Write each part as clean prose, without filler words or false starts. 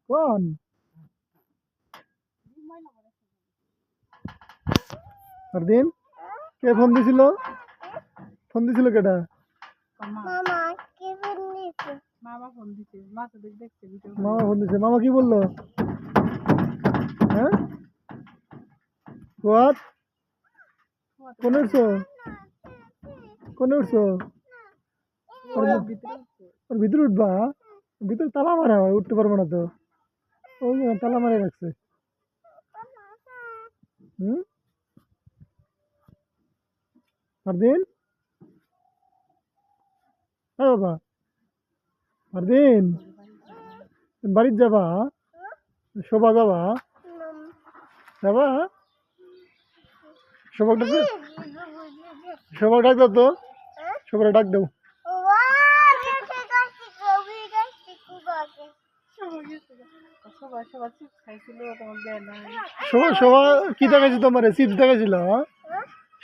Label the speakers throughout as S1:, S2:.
S1: কোন পরদিন কে ফোন দিছিল কেটা মামা ফোন দিছে মামা কি বললো হ্যাঁ what কোনে উঠছো ওর ভিতরে উঠবা ভিতরে তালা মারা হয় উঠতে পারবো না তো ওই তালা মারা রাখছে পরদিন হ্যাঁ বাবা পরদিন বাড়িতে যাবা শোভা যাবা শোভা ডাক দাও তো শোভা ডাক দাও শোভা কি দেখাইছিল তোমার চিপস দেখাইছিল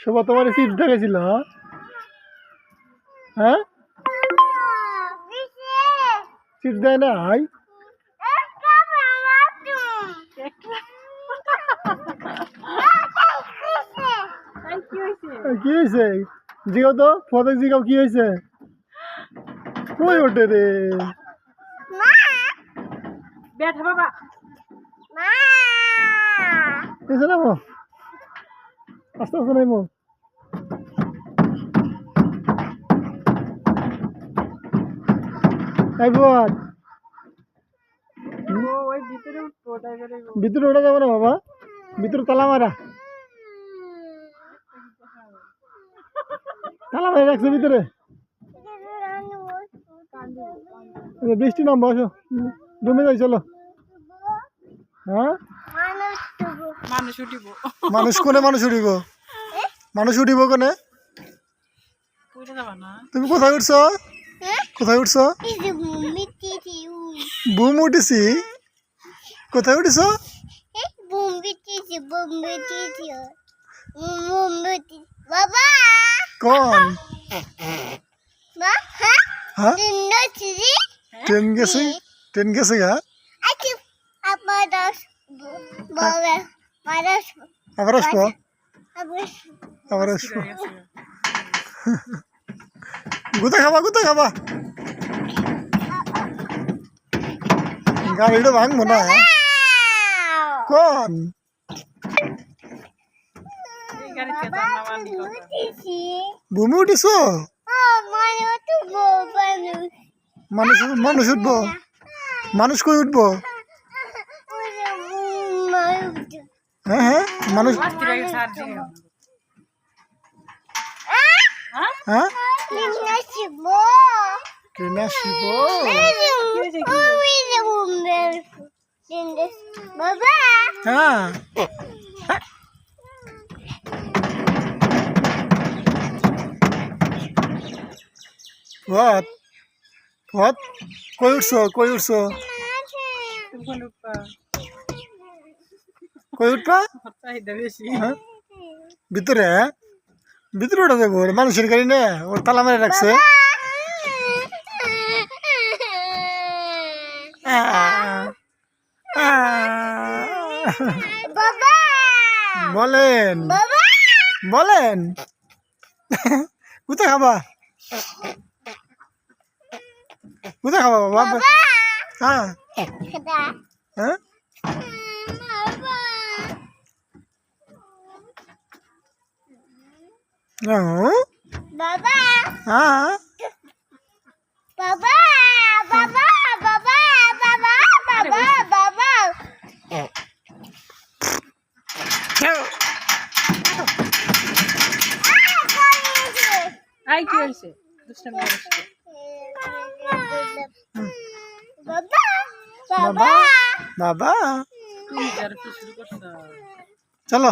S1: শোভা তোমার চিপস দেখাইছিল হ্যাঁ চিপস দেয় না কি হয়েছে জিগাও তো ফটো জিগাও কি হয়েছে কই ওঠে রে बैठा बाबा कैसे ना वो आस्ते आस्ते नहीं वो आई बात वो वही भीतर उड़ा जाओ ना बाबा भीतर ताला मारा रख से भीतर বৃষ্টি নাম বসো রুমে যাই চলো হ্যাঁ মানুষ উঠিব কোনে তুমি কোথায় উঠছো বুম উঠেছি কোথায় উঠেছো কোন हाँ ट्रेन कैसे गया गुता खाबा गाड़ी भांग मना कौन भूमि उठिस মানুষ উঠবো মানুষ কই উঠবো হ্যাঁ মানুষ হ্যাঁ What? Koi utso? Koi utpa? Bitore udah deh bor, manusia kali ini, orang talam ada rakse.
S2: Baba.
S1: Bolen. Kuta kaba? Kuda kaba baba? हाँ हाँ
S2: बाबा
S1: हाँ
S2: बाबा बाबा बाबा बाबा बाबा बाबा
S3: आई क्यों से दूसरे में
S2: बाबा
S1: बाबा चलो